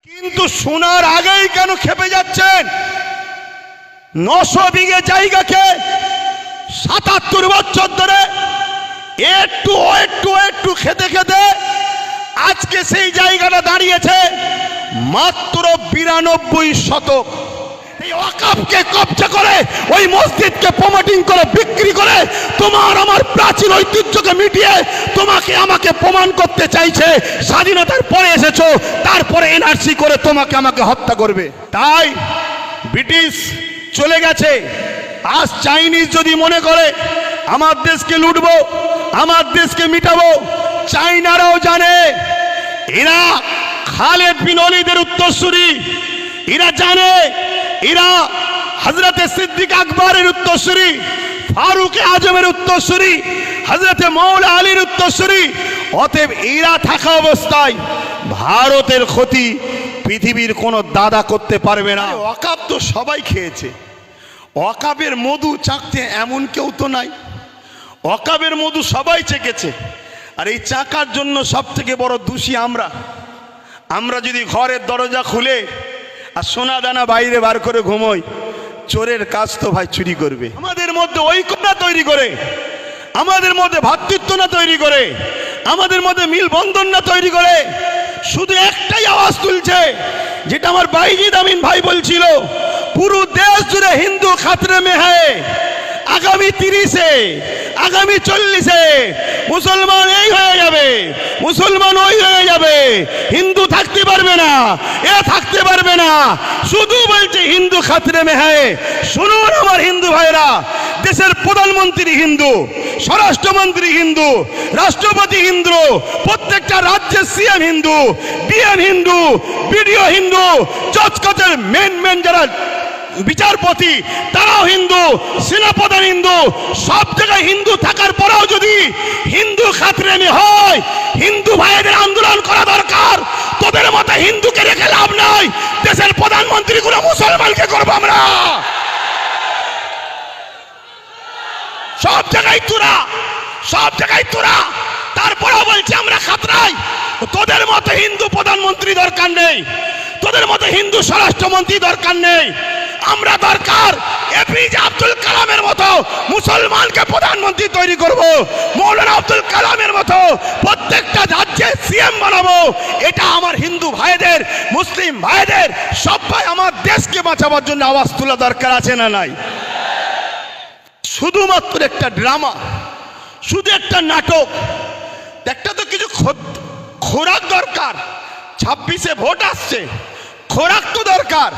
কিন্তু শোনার আগেই কেন খেপে যাচ্ছেন? 900 বিঘে জায়গাকে 77 বছর ধরে একটু খেতে খেতে আজকে সেই জায়গাটা দাঁড়িয়েছে মাত্র 92 শতক। এই ওয়াকফকে কবজা করে ওই মসজিদকে প্রমোটিং করে বিক্রি করে তোমার আমার প্রাচীন ঐতিহ্যকে মিটিয়ে তোমাকে আমাকে প্রমাণ করতে চাইছে স্বাধীনতার পরে এসেছো, তারপরে এনআরসি করে তোমাকে আমাকে হত্যা করবে। তাই ব্রিটিশ চলে গেছে, আজ চাইনিজ যদি মনে করে আমার দেশকে লুটবো, আমার দেশকে মিটাবো, চাইনারাও জানে এরা খালেদ বিন ওয়ালিদের উত্তরসূরি, এরা জানে এরা হযরতে সিদ্দিক আকবরের উত্তরসূরি, ফারুক আজমের উত্তরসূরি, হযরতে মাওলা আলীর উত্তরসূরি। অতএব এরা থাকা অবস্থায় ভারতের ক্ষতি পৃথিবীর কোনো দাদা করতে পারবে না। ওয়াকফ তো সবাই খেয়েছে, ওয়াকফের মধু চাকতে এমন কেউ তো নাই। ওয়াকফের মধু সবাই চেকেছে, আর এই চাকার জন্য সব থেকে বড় দোষী আমরা যদি ঘরের দরজা খুলে আর সোনা দানা বাইরে বার করে ঘুমোই, চোরের কাজ তো ভাই চুরি করবে। আমাদের মধ্যে ঐক্যতা তৈরি করে, আমাদের মধ্যে ভ্রাতৃত্ব না তৈরি করে, আমাদের মধ্যে মিল বন্ধন না তৈরি করে, শুধু একটাই আওয়াজ তুলছে, যেটা আমার বাইজিদ আমিন ভাই বলছিল, পুরো দেশ জুড়ে হিন্দু খাতরে মে হ্যায়। আগামী 30-এ, আগামী 40-এ মুসলমান এই হয়ে যাবে, মুসলমান ওই হয়ে যাবে, হিন্দু থাকতে পারবে না, এ থাকতে পারবে না, শুধু বলছে হিন্দু খাতরে মে হ্যায়। শুনুন আমার হিন্দু ভাইরা, দেশের প্রধানমন্ত্রী হিন্দু, স্বরাষ্ট্রমন্ত্রী হিন্দু, রাষ্ট্রপতি হিন্দু, প্রত্যেকটা রাজ্যের CM Hindu, DM Hindu, BDO Hindu, জজ কোর্টের মেন যারা বিচারপতি তারাও হিন্দু, সেনাপ্রধান হিন্দু, সব জায়গায় হিন্দু থাকার পরেও যদি হিন্দু খাতরেমি হয়, হিন্দু ভাইদের আন্দোলন করা দরকার। তোদের মতো হিন্দুকে রেখে লাভ নাই, দেশের প্রধানমন্ত্রীগুলো মুসলমানকে করবো আমরা। সব জায়গায় তোরা, সব জায়গায় তোরা, তারপরেও বলছি আমরা খাতরাই। তোদের মতো হিন্দু প্রধানমন্ত্রী দরকার নেই, তোদের মতো হিন্দু স্বরাষ্ট্রমন্ত্রী দরকার নেই। আমরা দরকার এপিজে আব্দুল কালামের মতো মুসলমানকে প্রধানমন্ত্রী তৈরি করব, মৌলানা আব্দুল কালামের মতো প্রত্যেকটা রাজ্যে সিএম বানাবো। এটা আমার হিন্দু ভাইদের, মুসলিম ভাইদের, সবাই আমার দেশকে বাঁচাবার জন্য আওয়াজ তোলা দরকার আছে না নাই? শুধুমাত্র একটা ড্রামা, শুধু একটা নাটক, একটা তো কিছু খোরাক দরকার। 26-এ ভোট আসছে, খোরাক তো দরকার।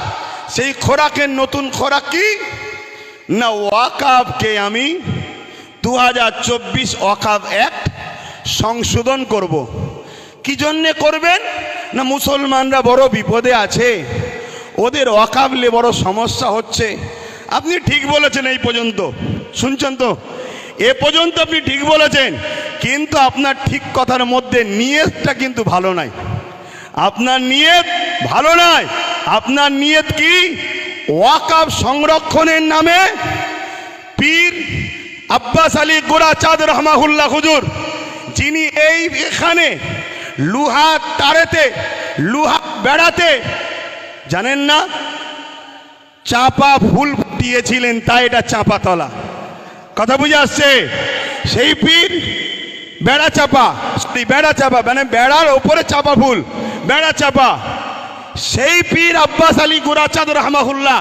সেই খোরাকের নতুন খোরাক কি না, ওয়াকফকে আমি 2024 ওয়াকফ অ্যাক্ট সংশোধন করব। কি জন্যে করবেন না, মুসলমানরা বড় বিপদে আছে, ওদের ওয়াকফলে বড় সমস্যা হচ্ছে। আপনি ঠিক বলেছেন, এই পর্যন্ত শুনছেন তো, এ পর্যন্ত আপনি ঠিক বলেছেন, কিন্তু আপনার ঠিক কথার মধ্যে নিয়তটা কিন্তু ভালো নাই। আপনার নিয়ত ভালো নয়। আপনার নিয়ত কি? ওয়াকফ সংরক্ষণের নামে পীর আব্বাস আলী গোরাচাঁদ রহমাহুল্লাহ হুজুর, যিনি এখানে লুহা তারেতে, লুহা বেড়াতে জানেন না, চাপা ফুল ফুটিয়েছিলেন, তাই এটা চাপা তলা। কথা বুঝে আসছে? সেই পীর বেড়া চাপা, বেড়া চাপা মানে বেড়ার ওপরে চাপা ফুল, বেড়া চাপা। সেই পীর আব্বাস আলী গোরাচাঁদ রহমাহুল্লাহ,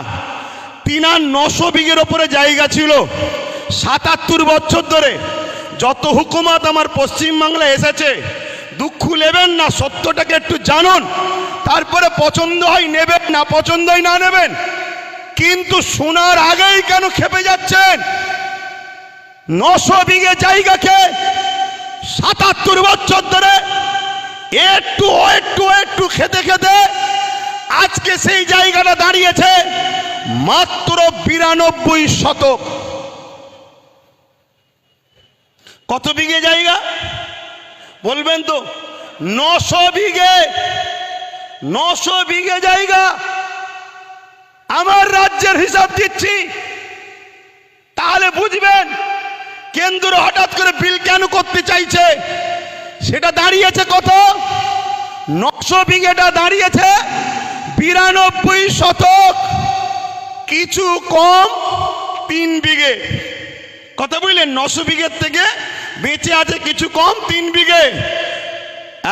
তিনার 900 বিঘের ওপরে জায়গা ছিল। 77 বছর ধরে যত হুকুমত আমার পশ্চিমবাংলায় এসেছে, দুঃখ নেবেন না, সত্যটাকে একটু জানুন, তারপরে পছন্দ হয় নেবেন, না পছন্দ হয় না নেবেন। কিন্তু শোনার আগেই কেন খেপে যাচ্ছেন? 900 বিঘে জায়গাকে 77 বছর ধরে একটু খেতে খেতে আজকে সেই জায়গাটা দাঁড়িয়েছে মাত্র 92 শতক। কত বিঘে জায়গা বলবেন তো? 900 বিঘে, 900 বিঘে জায়গা। আমার রাজ্যের হিসাব দিচ্ছি, তাহলে বুঝবেন কেন্দ্র হঠাৎ করে বিল কেন করতে চাইছে। সেটা দাঁড়িয়েছে কত? 900 বিঘেটা দাঁড়িয়েছে 92 শতক, কিছু কম 3 বিঘে। কথা বুঝলেন? 900 বিঘের থেকে বেঁচে আছে কিছু কম 3 বিঘে।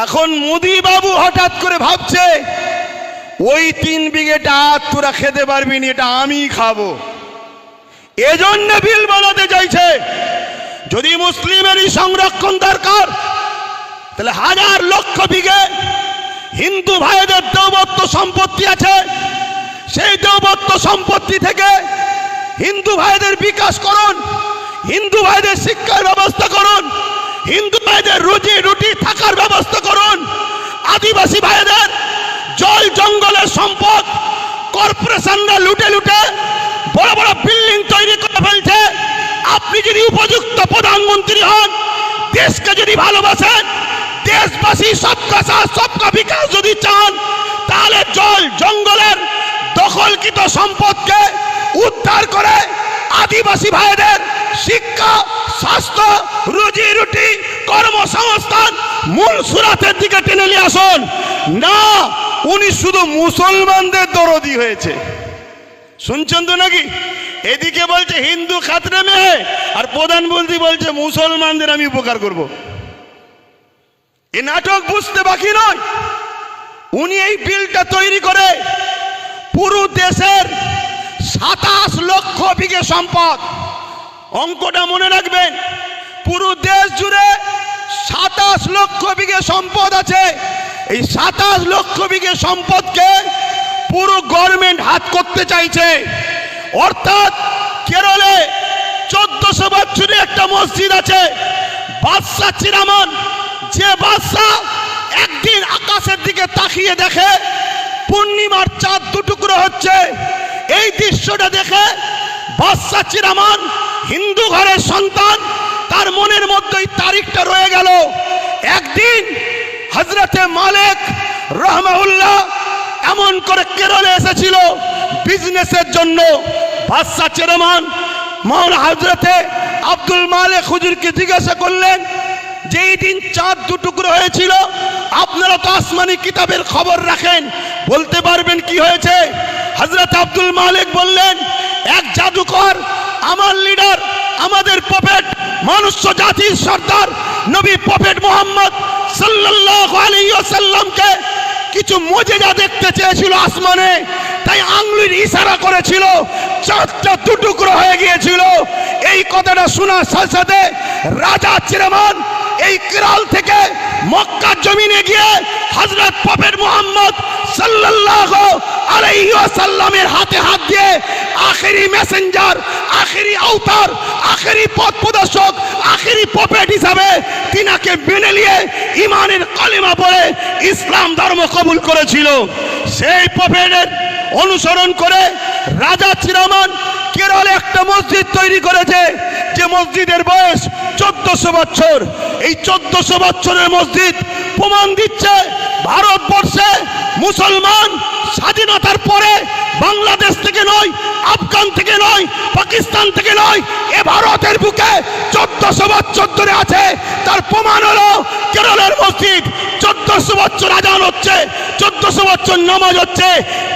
এখন মোদি বাবু হঠাৎ করে ভাবছে ওই 3 বিঘেটা তোরা খেতে পারবি না, এটা আমি খাবো। এজন্য বিল বানাতে চাইছে। যদি মুসলিমেরই সংরক্ষণ দরকার, তাহলে হাজার লক্ষ বিঘে হিন্দু ভাইদের দেওবত্ত সম্পত্তি আছে, সেই দেওবত্ত সম্পত্তি থেকে হিন্দু ভাইদের বিকাশ করুন, হিন্দু ভাইদের শিক্ষার ব্যবস্থা করুন, হিন্দু ভাইদের রুজি রুটি থাকার ব্যবস্থা করুন। আদিবাসী ভাইদের জল জঙ্গলের সম্পদ কর্পোরেশনরা লুটে লুটে বড় বড় বিল্ডিং তৈরি করে ফেলছে। আপনি যদি উপযুক্ত প্রধানমন্ত্রী হন, দেশকে যদি ভালোবাসেন, দেশবাসী সবকা সাথ সবকা বিকাশ যদি চান, তাহলে জল জঙ্গলের দখলকৃত সম্পদকে উদ্ধার করে আদিবাসী ভাইদের শিক্ষা, স্বাস্থ্য, রুজি রুটি, কর্মসংস্থান মূল সুরাতের দিকে টেনে নিয়ে আসুন। না, উনি শুধু মুসলমানদের দরদি হয়েছে। শুনছেন তো নাকি? এদিকে বলছে হিন্দু খাতরে মেয়ে, আর প্রধানমন্ত্রী বলছে মুসলমানদের আমি উপকার করব। এ নাটক বুঝতে বাকি নয়। উনি এই বিলটা তৈরি করে পুরো দেশের 27 লক্ষ বিঘে সম্পদ, অঙ্কটা মনে রাখবেন, পুরো দেশ জুড়ে 27 লক্ষ বিঘে সম্পদ আছে। এই 27 লক্ষ বিঘে সম্পদকে পুরো গভর্নমেন্ট হাত করতে চাইছে। অর্থাৎ কেরলে 1400 বছরে একটা মসজিদ আছে, বাদশাহ চিরামান, যে বাদশাহ একদিন আকাশের দিকে তাকিয়ে দেখে পূর্ণিমার চাঁদ দুটুকরো হচ্ছে। এই দৃশ্যটা দেখে বাদশাহ চিরামান, হিন্দু ঘরের সন্তান, তার মনের মধ্যে তারিখটা রয়ে গেল। একদিন হযরতে মালিক রাহমাহুল্লাহ এমন করে কেরলে এসেছিল বিজনেসের জন্য। বাদশাহ চিরামান মাওলানা হযরতে আব্দুল মালিক হুজুরকে জিজ্ঞাসা করলেন যে এই দিন চাঁদ দুটুকরো হয়েছিল, আপনারা তো আসমানি কিতাবের খবর রাখেন, বলতে পারবেন কি হয়েছে? হযরত আব্দুল মালিক বললেন, এক জাদুকর আমার লিডার, আমাদের প্রফেট, মনুষ্য জাতির সর্দার নবী প্রফেট মুহাম্মদ সাল্লাল্লাহু আলাইহি ওয়াসাল্লামকে কিছু মুজিজা দেখতে চেয়েছিল আসমানে, তাই আঙ্গুলের ইশারা করেছিল, চাঁদটা দুটুকরো হয়ে গিয়েছিল। এই কথাটা শোনার সাথে সাথে রাজা চিরামান এই কেরল থেকে মক্কার জমিনে গিয়ে হযরত প্রফেট মুহাম্মদ সাল্লাল্লাহু আলাইহি ওয়াসাল্লামের হাতে হাত দিয়ে আখেরি মেসেঞ্জার, আখেরি আওতার, আখেরি পথ প্রদর্শক, আখেরি প্রফেট হিসাবে তিনাকে মেনে নিয়ে ঈমানের কালিমা পড়ে ইসলাম ধর্ম কবুল করেছিল। সেই প্রফেটের অনুসরণ করে রাজা চিরামান কেরলে একটা মসজিদ তৈরি করেছে, যে মসজিদের বয়স 1400 বছর। এই 1400 বছরের মসজিদ প্রমাণ দিচ্ছে ভারতবর্ষে মুসলমান স্বাধীনতার পরে বাংলাদেশ থেকে নয়, আফগান থেকে নয়, পাকিস্তান থেকে নয়, এ ভারতের বুকে 1400 বছর ধরে আছে। তার প্রমাণ হলো কেরলের মসজিদ। 1400 বছর আজান হচ্ছে, 1400 বছর নামাজ হচ্ছে।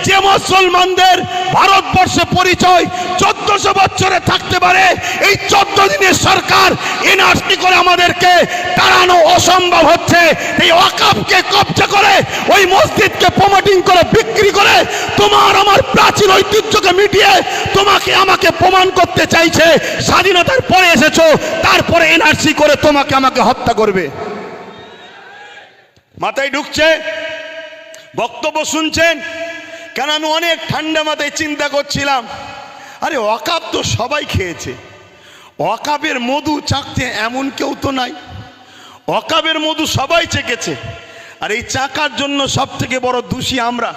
যে মুসলমানদের ভারতবর্ষে পরিচয় 1400 বছরে থাকতে পারে, এই 14 দিনের সরকার এনআরসি করে আমাদেরকে তাড়ানো অসম্ভব হচ্ছে। এই ওয়াকফকে কবজা করে, ওই মসজিদকে প্রমোটিং করে, বিক্রি করে তোমার আমার প্রাচীন ঐতিহ্যকে মিটিয়ে তোমাকে আমাকে প্রমাণ করতে চাইছে স্বাধীনতার পরে এসেছো, তারপরে এনআরসি করে তোমাকে আমাকে হত্যা করবে। মাথায় ঢুকছে? বক্তব্য শুনছেন? কেন আমি অনেক ঠান্ডা মাথায় চিন্তা করছিলাম, আরে ওয়াকফ তো সবাই খেয়েছে, ওয়াকফের মধু চাকতে এমন কেউ তো নাই। ওয়াকফের মধু সবাই চেকেছে, আর এই চাকার জন্য সব থেকে বড় দোষী আমরা।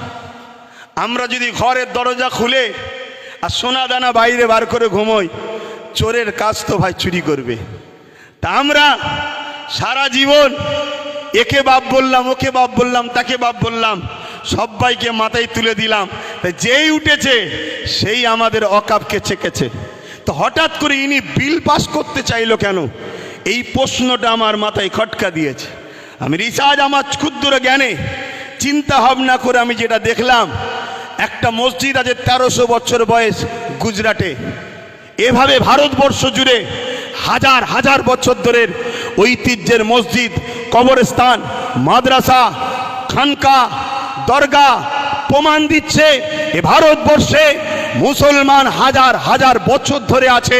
আমরা যদি ঘরের দরজা খুলে আর সোনা দানা বাইরে বার করে ঘুমোই, চোরের কাজ তো ভাই চুরি করবে। তা আমরা সারা জীবন একে বাপ বললাম, ওকে বাপ বললাম, তাকে বাপ বললাম, সবাইকে মাথায় তুলে দিলাম। তাই যেই উঠেছে সেই আমাদের ওয়াকফকে চেকেছে। তো হঠাৎ করে ইনি বিল পাস করতে চাইলো কেন? এই প্রশ্নটা আমার মাথায় খটকা দিয়েছে। আমি রিসার্চ, আমার ক্ষুদ্র জ্ঞানে চিন্তা ভাবনা করে আমি যেটা দেখলাম, একটা মসজিদ আছে 1300 বছর বয়স গুজরাটে। এভাবে ভারতবর্ষ জুড়ে হাজার হাজার বছর ধরে ঐতিহ্যের মসজিদ, কবরস্থান, মাদ্রাসা, খানকা, দরগা প্রমাণ দিচ্ছে এ ভারতবর্ষে মুসলমান হাজার হাজার বছর ধরে আছে।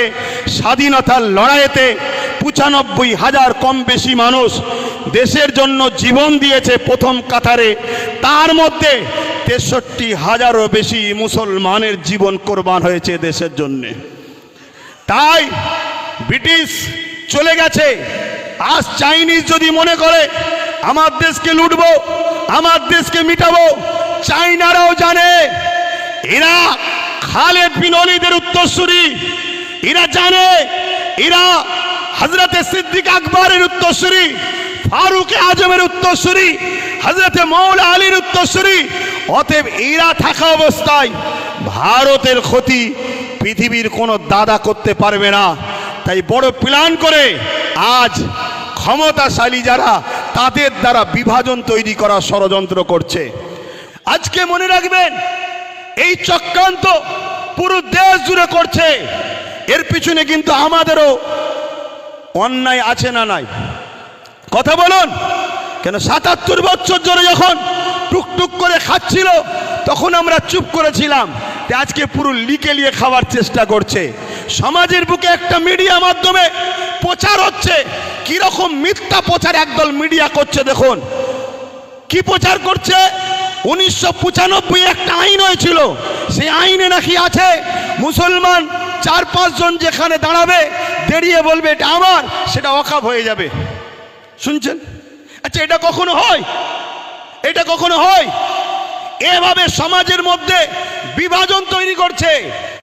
স্বাধীনতার লড়াইতে 95,000 কম বেশি মানুষ দেশের জন্য জীবন দিয়েছে প্রথম কাতারে, তার মধ্যে 63,000-এরও বেশি মুসলমানের জীবন কোরবান হয়েছে দেশের জন্যে। তাই ব্রিটিশ চলে গেছে, আজ চাইনিজ যদি মনে করে আমার দেশকে লুটবো, আমার দেশকে মিটাবো, চাইনারাও জানে এরা খালেদ বিন ওয়ালিদের উত্তরসূরি, এরা জানে এরা হযরতে সিদ্দিক আকবরের উত্তরসূরি, ফারুক আজমের উত্তরসূরি, হযরতে মৌলা আলীর উত্তরসূরি। অতএব এরা থাকা অবস্থায় ভারতের ক্ষতি পৃথিবীর কোনো দাদা করতে পারবে না। তাই বড় প্ল্যান করে আজ ক্ষমতাশালী যারা তাদের দ্বারা বিভাজন তৈরি করার ষড়যন্ত্র করছে। আজকে মনে রাখবেন এই চক্রান্ত পুরো দেশ জুড়ে করছে, এর পিছনে কিন্তু আমাদেরও অন্যায় আছে না নাই? কথা বলুন। কেন 77 বছর ধরে যখন টুকটুক করে খাচ্ছিল তখন আমরা চুপ করেছিলাম, আজকে পুরো লিকে লিয়ে খাওয়ার চেষ্টা করছে। সমাজের বুকে একটা মিডিয়া মাধ্যমে প্রচার হচ্ছে, কিরকম মিথ্যা প্রচার একদল মিডিয়া করছে। দেখুন কি প্রচার করছে। 1995 একটা আইন হয়েছিল, সেই আইনে নাকি আছে মুসলমান 4-5 জন যেখানে দাঁড়াবে দাঁড়িয়ে বলবে এটা আমার, সেটা ওয়াকফ হয়ে যাবে। শুনছেন? আচ্ছা এটা কখনো হয়? এটা কখনো হয়? এভাবে সমাজের মধ্যে বিভাজন তৈরি করছে।